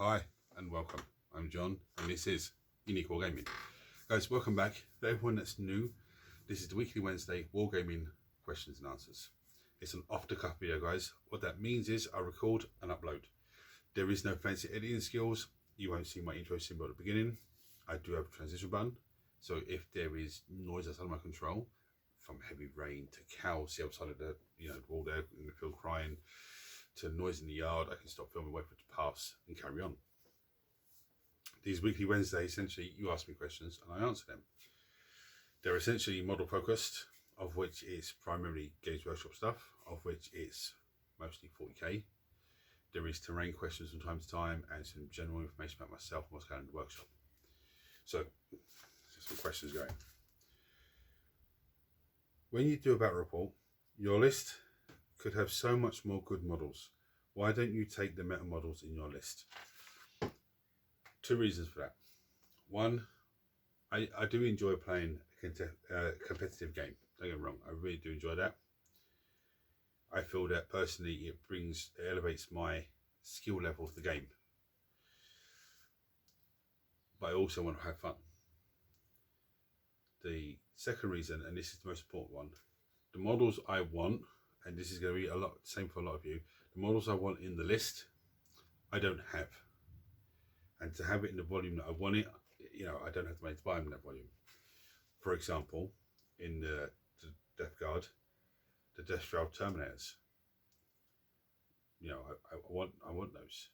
Hi and welcome. I'm John and this is Unique Wargaming. Guys, welcome back. For everyone that's new, this is the weekly Wednesday Wargaming questions and answers. It's an off-the-cuff video, guys. What that means is I record and upload. There is no fancy editing skills. You won't see my intro symbol at the beginning. I do have a transition button, so if there is noise outside of my control, from heavy rain to cows the outside of the wall there in the field crying, to noise in the yard, I can stop filming, wait for it to pass and carry on. These weekly Wednesdays, essentially you ask me questions and I answer them. They're essentially model focused, of which is primarily Games Workshop stuff, of which it's mostly 40k. There is terrain questions from time to time and some general information about myself and what's going on in the workshop. So, some questions going. When you do a battle report, your list could have so much more good models. Why don't you take the meta models in your list? Two reasons for that. One, I do enjoy playing a competitive game. Don't get me wrong, I really do enjoy that. I feel that personally it elevates my skill level of the game. But I also want to have fun. The second reason, and this is the most important one, the models I want, and this is going to be same for a lot of you, the models I want in the list, I don't have. And to have it in the volume that I want it, I don't have the money to buy them in that volume. For example, in the Death Guard, the Death Shroud Terminators, I want those.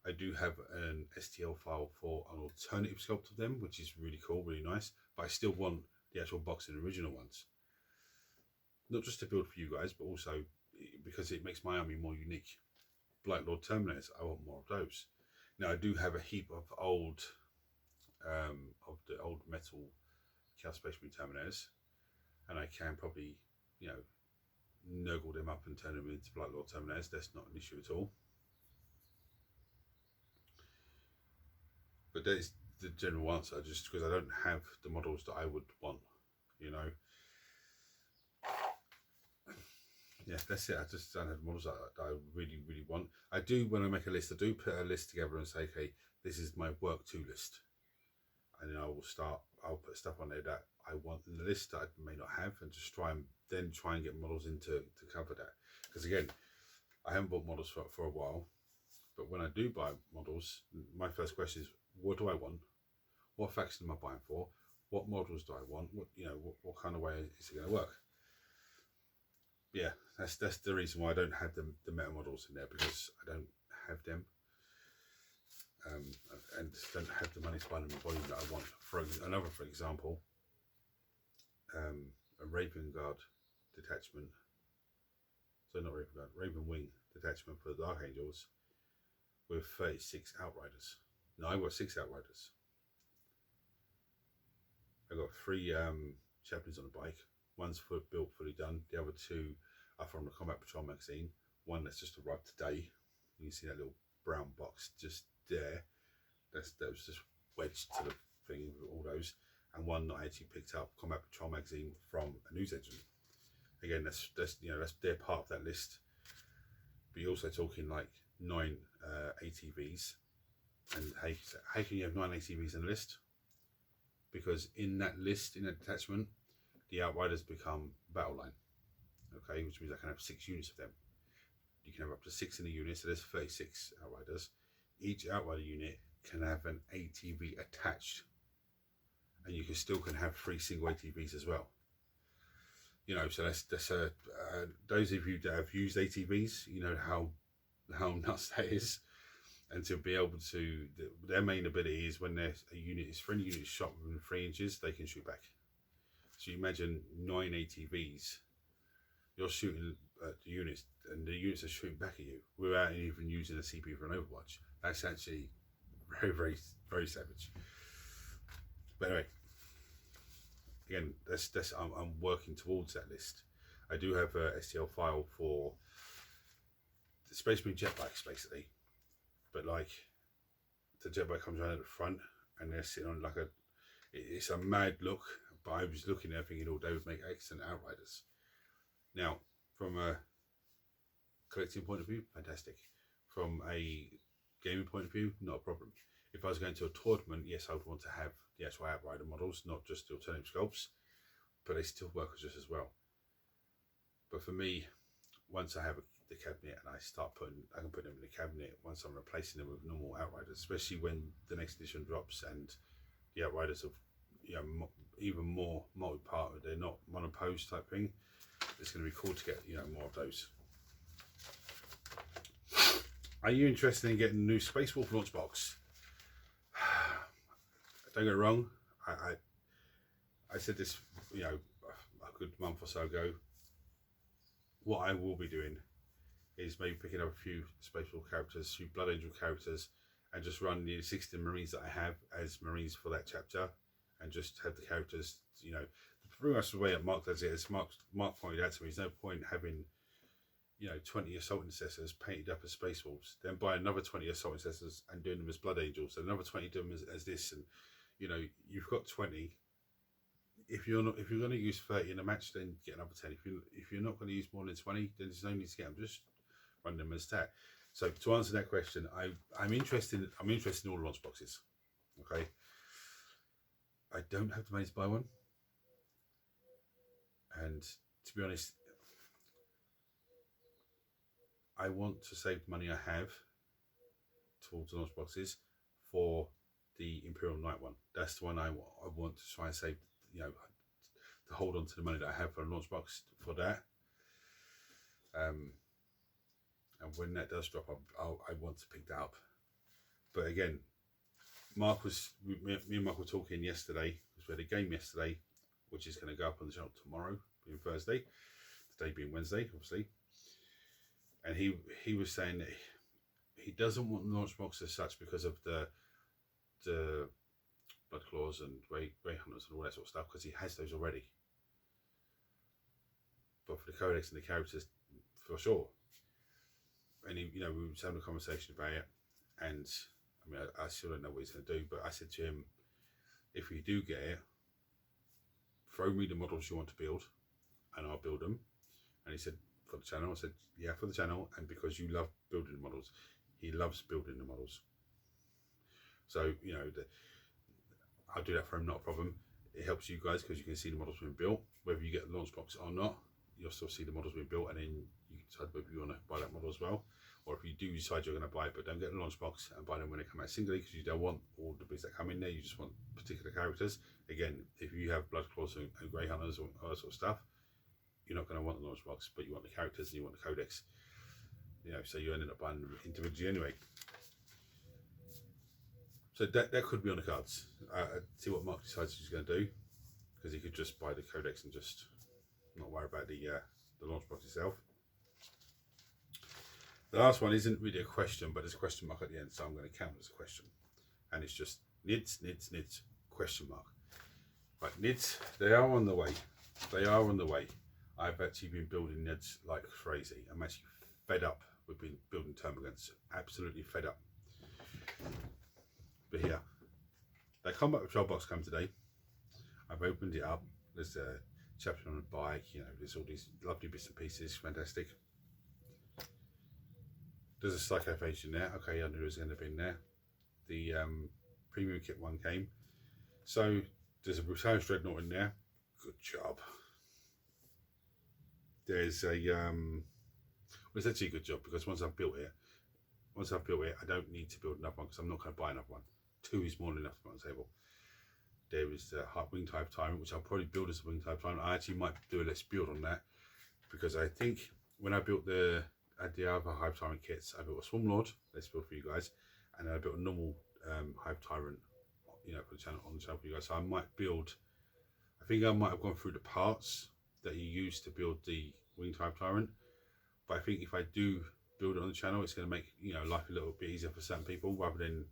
I do have an STL file for an alternative sculpt of them, which is really cool, really nice, but I still want the actual box and original ones. Not just to build for you guys, but also because it makes my army more unique. Blight Lord Terminators, I want more of those. Now I do have a heap of the old metal Chaos Space Marine Terminators, and I can probably, nurgle them up and turn them into Blight Lord Terminators. That's not an issue at all. But that is the general answer, just because I don't have the models that I would want, Yeah, that's it. I just don't have the models that I really, really want. I do, when I make a list, I do put a list together and say, okay, this is my work to list. And then I'll put stuff on there that I want in the list that I may not have, and just try and get models in to cover that. Because again, I haven't bought models for a while, but when I do buy models, my first question is, what do I want? What faction am I buying for? What models do I want? What kind of way is it going to work? Yeah, that's the reason why I don't have the meta models in there, because I don't have them, and don't have the money to buy them in the volume that I want. For example, a Raven Guard detachment. So not Raven Guard, Raven Wing detachment for the Dark Angels with 36 Outriders. No, I've got 6 Outriders. I've got 3 chaplains on the bike. One's built, fully done. The other 2 are from the Combat Patrol magazine. One that's just arrived today. You can see that little brown box just there. That was just wedged to the thing with all those. And one that I actually picked up, Combat Patrol magazine, from a news agent. Again, that's they're part of that list. But you're also talking like 9 ATVs. And how can you have 9 ATVs in the list? Because in that list, in that detachment, the Outriders become battle line, okay, which means I can have 6 units of them. You can have up to 6 in a unit, so there's 36 Outriders. Each Outrider unit can have an ATV attached, and you can have 3 single ATVs as well. So that's those of you that have used ATVs, you know how nuts that is. And to be able to, their main ability is when friendly unit is shot within 3 inches, they can shoot back. So you imagine 9 ATVs, you're shooting at the units, and the units are shooting back at you without even using a CP for an Overwatch. That's actually very, very, very savage. But anyway, again, I'm working towards that list. I do have a STL file for the Space Marine jetbikes, basically. But like, the jetbike comes around at the front, and they're sitting on it's a mad look. But I was looking there thinking, they would make excellent Outriders. Now, from a collecting point of view, fantastic. From a gaming point of view, not a problem. If I was going to a tournament, yes, I would want to have the actual Outrider models, not just the alternative sculpts, but they still work just as well. But for me, once I have the cabinet and I can put them in the cabinet once I'm replacing them with normal Outriders, especially when the next edition drops and the Outriders have, you know, even more multi-part, they're not monopose type thing. It's going to be cool to get, you know, more of those. Are you interested in getting a new Space Wolf launch box? Don't get me wrong, I said this, you know, a good month or so ago. What I will be doing is maybe picking up a few Space Wolf characters, a few Blood Angel characters, and just run the 16 Marines that I have as Marines for that chapter, and just have the characters, you know, pretty much the way that Mark does it, as Mark pointed out to me, there's no point having, you know, 20 Assault Intercessors painted up as Space Wolves, then buy another 20 Assault Intercessors and doing them as Blood Angels, and another 20 do them as this, and, you know, you've got 20. If you're going to use 30 in a match, then get another 10. If you're not going to use more than 20, then there's no need to get them. Just run them as that. So to answer that question, I'm interested in all the launch boxes. Okay. I don't have the money to buy one, and to be honest, I want to save the money I have towards the launch boxes for the Imperial Knight one. That's the one I want to try and save, you know, to hold on to the money that I have for a launch box for that. And when that does drop, I want to pick that up. But again, me and Mark were talking yesterday, because we had a game yesterday, which is going to go up on the channel tomorrow, being Thursday, today being Wednesday, obviously. And he was saying that he doesn't want the launch box as such because of the Blood Claws and Grey Hunters and all that sort of stuff, because he has those already. But for the Codex and the characters, for sure. And he, you know, we were having a conversation about it, and I mean, I still don't know what he's going to do, but I said to him, if you do get it, throw me the models you want to build, and I'll build them. And he said, for the channel? I said, yeah, for the channel, and because you love building the models. He loves building the models. So, you know, I'll do that for him, not a problem. It helps you guys because you can see the models being built. Whether you get the launch box or not, you'll still see the models being built, and then you can decide whether you want to buy that model as well. Or if you do decide you're going to buy it, but don't get the launch box and buy them when they come out singly, because you don't want all the bits that come in there, you just want particular characters. Again, if you have Blood Claws and Grey Hunters or all that sort of stuff, you're not going to want the launch box, but you want the characters and you want the codex. You know, so you ended up buying them individually anyway. So that could be on the cards. See what Mark decides he's going to do, because he could just buy the codex and just not worry about the launch box itself. The last one isn't really a question, but there's a question mark at the end, so I'm going to count it as a question. And it's just NIDS, question mark. Right, NIDS, they are on the way. They are on the way. I've actually been building NIDS like crazy. I'm actually fed up with building termagants. Absolutely fed up. But here, the Combat Patrol box come today. I've opened it up. There's a chapter on a bike, you know, there's all these lovely bits and pieces, fantastic. There's a Psychophage in there. Okay, I knew it was going to be in there. The premium kit one came. So there's a Brutalis Dreadnought in there. Good job. There's a well, it's actually a good job, because once I've built it, I don't need to build another one, because I'm not going to buy another one. 2 is more than enough to put on the table. There is the Wing Type Tyrant, which I'll probably build as a Wing Type Tyrant. I actually might do a Let's Build on that, because I think when I built the other Hive Tyrant kits, I built a Swarm Lord, Let's Build for you guys, and then I built a normal Hive Tyrant, you know, for the channel, on the channel for you guys. So I might build, I think I might have gone through the parts that you use to build the Wing Type Tyrant, but I think if I do build it on the channel, it's going to make, you know, life a little bit easier for certain people, rather than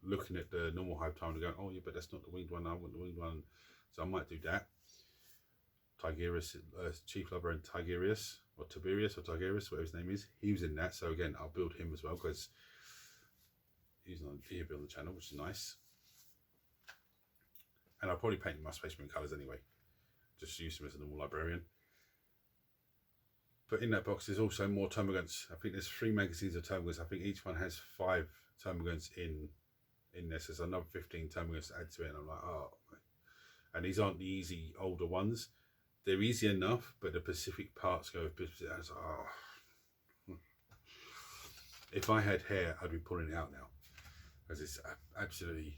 looking at the normal Hive Tyrant and going, oh yeah, but that's not the winged one, I want the winged one. So I might do that. Tigerius, Chief Lover, and Tigerius, or Tiberius, or Tigerius, whatever his name is, he was in that. So again, I'll build him as well, because he'll be on the channel, which is nice. And I'll probably paint my Space Marine colours anyway, just use him as a normal librarian. But in that box, there's also more termagants. I think there's 3 magazines of termagants. I think each one has 5 termagants in there. So there's another 15 termagants to add to it. And I'm like, oh. And these aren't the easy older ones. They're easy enough, but the Pacific parts go. I was like, oh. If I had hair, I'd be pulling it out now, because it's absolutely.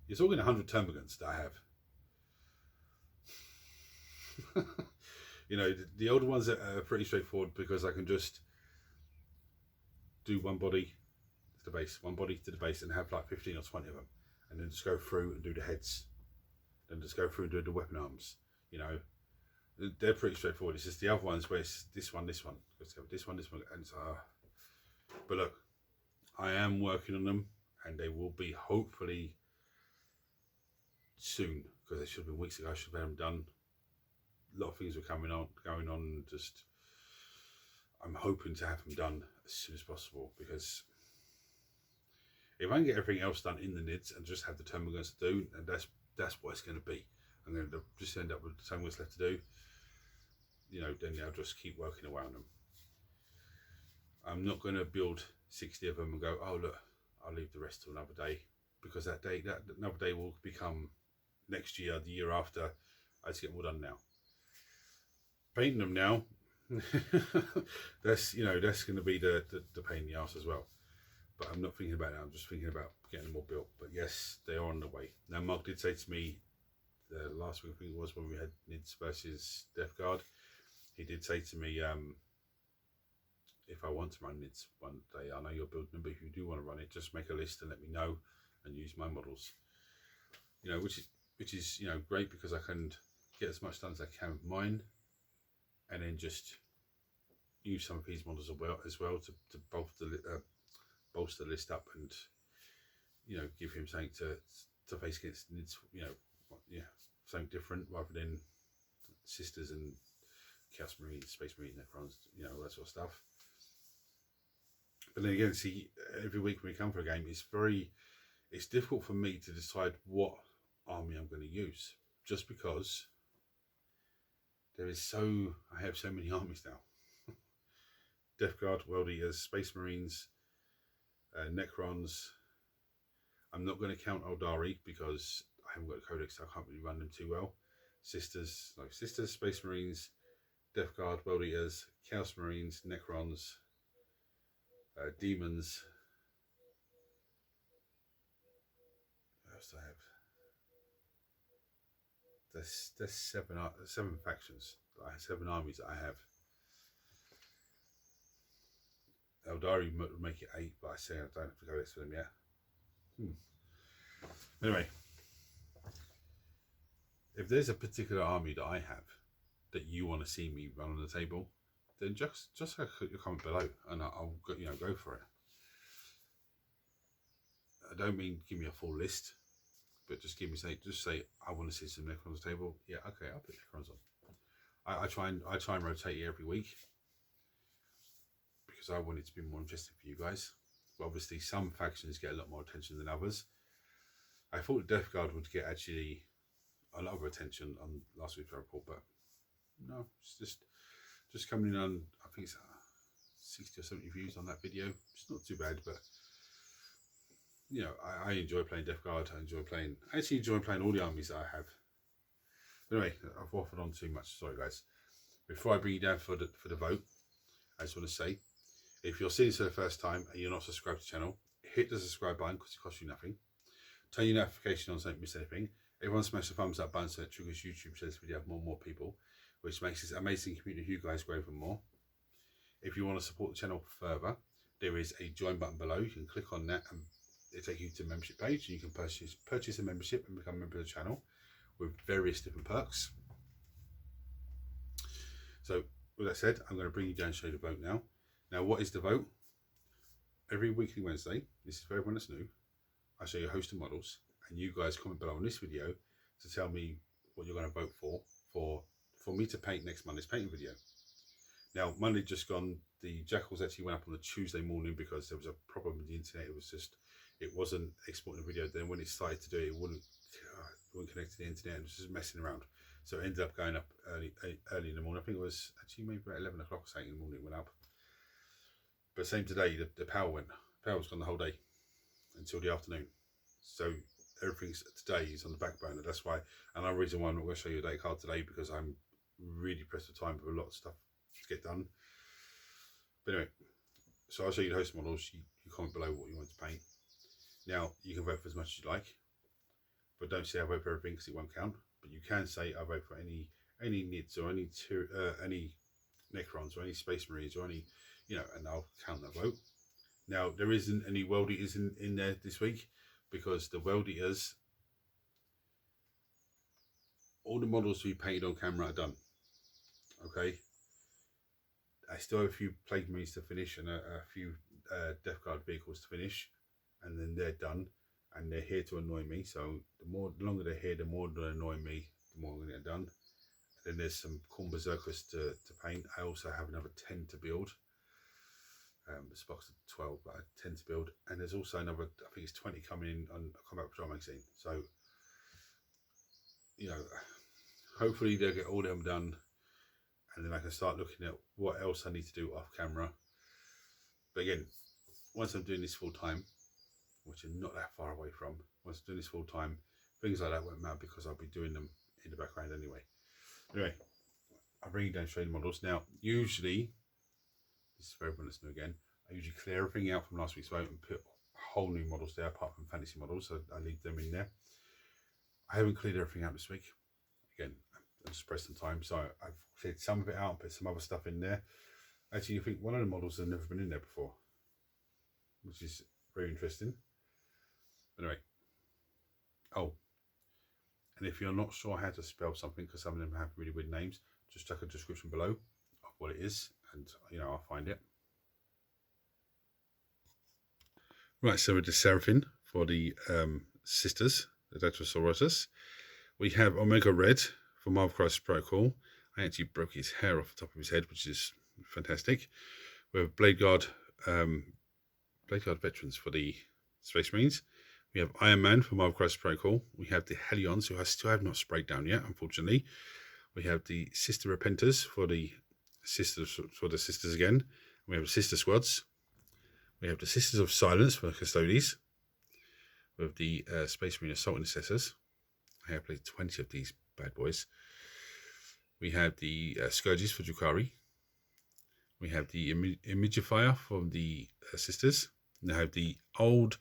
You're talking 100 termagants that I have. You know, the older ones are pretty straightforward, because I can just do one body to the base, one body to the base, and have like 15 or 20 of them, and then just go through and do the heads, then just go through and do the weapon arms. You know, they're pretty straightforward. It's just the other ones where it's this one, let's go this one, and it's but look, I am working on them, and they will be hopefully soon, because they should have been weeks ago. I should have had them done. A lot of things were going on. Just, I'm hoping to have them done as soon as possible, because if I can get everything else done in the NIDs and just have the termagants to do, and that's what it's going to be. I'm going to just end up with the termagants left to do. You know, then I'll just keep working away on them. I'm not going to build 60 of them and go, oh look, I'll leave the rest till another day, because that another day will become next year, the year after. I just get them all done now. Painting them now, that's going to be the pain in the arse as well. But I'm not thinking about that. I'm just thinking about getting them all built. But yes, they are on the way. Now, Mark did say to me last week, I think it was, when we had NIDS versus Death Guard, he did say to me, if I want to run NIDS one day, I know you're building them, but if you do want to run it, just make a list and let me know, and use my models. You know, which is you know, great, because I can get as much done as I can with mine, and then just use some of his models as well to bolster the list up, and you know, give him something to face against NIDS. You know, yeah, something different, rather than Sisters and Chaos Marines, Space Marines, Necrons, you know, all that sort of stuff. But then again, see, every week when we come for a game, it's difficult for me to decide what army I'm going to use, just because I have so many armies now. Death Guard, World Eaters, Space Marines, Necrons. I'm not going to count Eldari, because I haven't got a codex, so I can't really run them too well. Sisters, Space Marines, Death Guard, World Eaters, Chaos Marines, Necrons, Demons. What else do I have? There's 7 factions. 7 armies that I have. Eldari would make it 8, but I say I don't have to go this for them yet. Anyway, if there's a particular army that I have that you want to see me run on the table, then just click your comment below, and I'll go for it. I don't mean give me a full list, but just say I want to see some Necrons on the table. Yeah, okay, I'll put Necrons on. I try and rotate it every week, because I want it to be more interesting for you guys. But obviously, some factions get a lot more attention than others. I thought the Death Guard would get actually a lot of attention on last week's report, but no, it's just coming in on, I think it's 60 or 70 views on that video. It's not too bad, but you know, I enjoy playing Death Guard. I actually enjoy playing all the armies that I have. But anyway, I've waffled on too much. Sorry, guys. Before I bring you down for the vote, I just want to say, if you're seeing this for the first time and you're not subscribed to the channel, hit the subscribe button, because it costs you nothing. Turn your notification on so you don't miss anything. Everyone smash the thumbs up button so it triggers YouTube, so this video have more and more people, which makes this amazing community of you guys grow even more. If you want to support the channel further, there is a join button below. You can click on that and it'll take you to the membership page. You can purchase a membership and become a member of the channel with various different perks. So with that said, I'm going to bring you down and show you the vote now. Now, what is the vote? Every weekly Wednesday, this is for everyone that's new, I show you a host of models, and you guys comment below on this video to tell me what you're going to vote for me to paint next Monday's painting video. Now, Monday just gone, the Jackals actually went up on a Tuesday morning because there was a problem with the internet. It wasn't exporting the video. Then when it started to do it, it wouldn't connect to the internet, and it was just messing around. So it ended up going up early in the morning. I think it was actually maybe about 11 o'clock or something in the morning it went up. But same today, the power went. Power was gone the whole day until the afternoon. So everything today is on the back burner. That's why, another reason why I'm not going to show you a day card today, because I'm really pressed for time with a lot of stuff to get done. But anyway, so I'll show you the host models. You comment below what you want to paint. Now, you can vote for as much as you like, but don't say I vote for everything because it won't count. But you can say I vote for any NIDs or any Necrons or any Space Marines or any, you know, and I'll count that vote. Now, there isn't any World Eaters in there this week, because the World Eaters, all the models we painted on camera are done. Okay. I still have a few Plague Marines to finish and a few Death Guard vehicles to finish, and then they're done, and they're here to annoy me. So the longer they're here, the more they annoy me, the more I'm going to get done. And then there's some Khorne Berserkers to paint. I also have another 10 to build. It's boxed at 12, but I 10 to build. And there's also another, I think it's 20 coming in on Combat Patrol magazine. So, you know, hopefully they'll get all of them done, and then I can start looking at what else I need to do off camera. But again, once I'm doing this full time, which I'm not that far away from, once I'm doing this full time, things like that won't matter because I'll be doing them in the background anyway. Anyway, I'll bring you down to show you the models. Now, usually, this is for everyone that's new again, I usually clear everything out from last week's vote and put whole new models there, apart from fantasy models, so I leave them in there. I haven't cleared everything out this week. Again, I'm just pressed on time, so I've cleared some of it out and put some other stuff in there. Actually, you think one of the models has never been in there before, which is very interesting. Anyway, oh, and if you're not sure how to spell something, because some of them have really weird names, just check a description below of what it is, and you know, I'll find it. Right, so with the Seraphim for the sisters, the Datrosauruses, we have Omega Red for Marvel Crisis Protocol. I actually broke his hair off the top of his head, which is fantastic. We have Blade Guard veterans for the Space Marines. We have Iron Man for Marvel Crisis Protocol. We have the Hellions, who I still have not sprayed down yet, unfortunately. We have the Sister Repenters for the sisters again. We have the Sister Squads. We have the Sisters of Silence for the Custodes. We have the Space Marine Assault Intercessors. I have played 20 of these bad boys. We have the Scourges for Drukhari. We have the Imagifier from the Sisters. And I have the old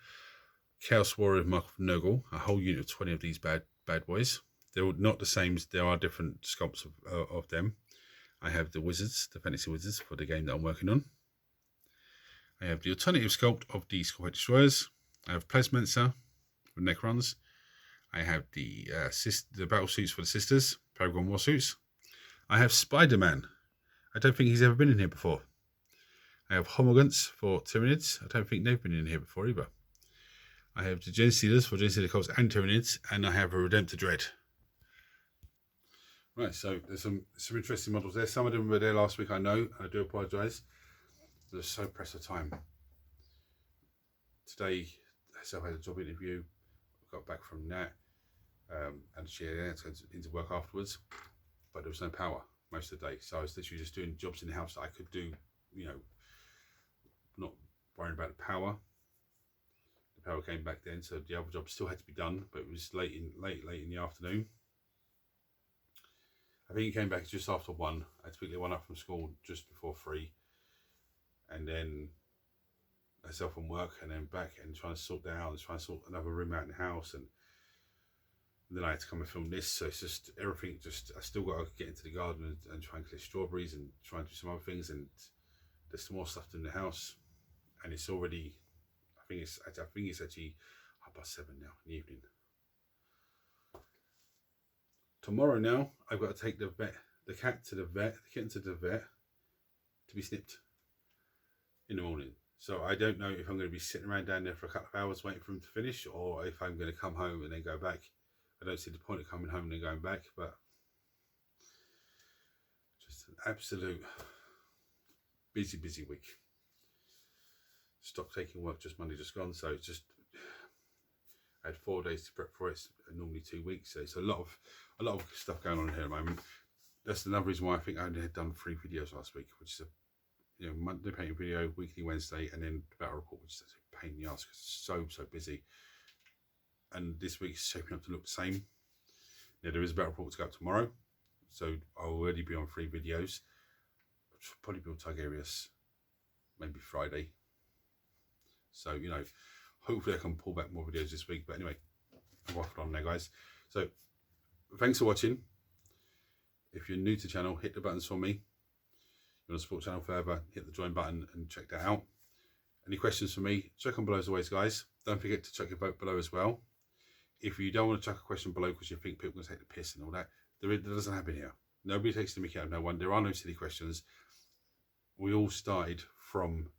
Chaos Warrior of Mark of Nurgle, a whole unit of 20 of these bad boys. They're not the same, there are different sculpts of them. I have the Wizards, the Fantasy Wizards for the game that I'm working on. I have the alternative sculpt of the Scorpion Destroyers. I have Plasmancer for Necrons. I have the battle suits for the Sisters, Paragon War Suits. I have Spider-Man. I don't think he's ever been in here before. I have Homogants for Tyranids. I don't think they've been in here before either. I have the Genestealers for Genestealer Cults and Tyranids, and I have a Redemptor Dread. Right, so there's some interesting models there. Some of them were there last week, I know. I do apologise. They're so pressed for time. Today, I had a job interview. Got back from that. And she had to go into work afterwards. But there was no power most of the day. So I was literally just doing jobs in the house that I could do, you know, not worrying about the power. The power came back then, so the other job still had to be done, but it was late in the afternoon. I think he came back just after 1. I had to pick the one up from school just before 3. And then myself from work, and then back and trying to sort that out and trying to sort another room out in the house, and then I had to come and film this. So it's just everything, I still got to get into the garden and try and clear strawberries and try and do some other things, and there's some more stuff in the house, and it's already, I think it's actually 7:30 now in the evening. Tomorrow now, I've got to take the kitten to the vet to be snipped in the morning. So I don't know if I'm going to be sitting around down there for a couple of hours waiting for him to finish, or if I'm going to come home and then go back. I don't see the point of coming home and then going back, but just an absolute busy week. Stopped taking work just Monday just gone, so it's just, I had 4 days to prep for it, normally 2 weeks. So it's a lot of stuff going on here at the moment. That's another reason why I think I only had done 3 videos last week, which is a Monday painting video, weekly Wednesday, and then battle report, which is a pain in the ass because it's so busy. And this week's shaping up to look the same. Now there is a battle report to go up tomorrow, so I'll already be on 3 videos. I'll probably build Targaryus maybe Friday. So hopefully I can pull back more videos this week. But anyway, I'm waffled on there, guys. So thanks for watching. If you're new to the channel, hit the buttons for me. If you want to support the channel further, hit the join button and check that out. Any questions for me, check on below as always, guys. Don't forget to check your vote below as well. If you don't want to chuck a question below because you think people are going to take the piss and all that, that doesn't happen here. Nobody takes the mickey out of no one. There are no silly questions. We all started from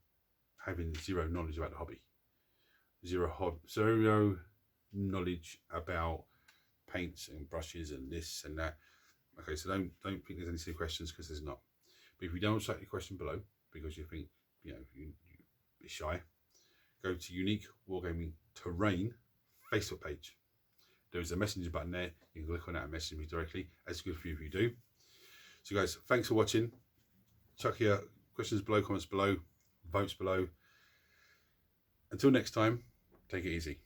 having zero knowledge about the hobby. Zero knowledge about paints and brushes and this and that. Okay, so don't think there's any silly questions, because there's not. But if you don't chuck your question below because you think you're shy, go to Unique Wargaming Terrain Facebook page. There is a messenger button there. You can click on that and message me directly. That's good for you if you do. So guys, thanks for watching. Chuck your questions below, comments below, votes below. Until next time, take it easy.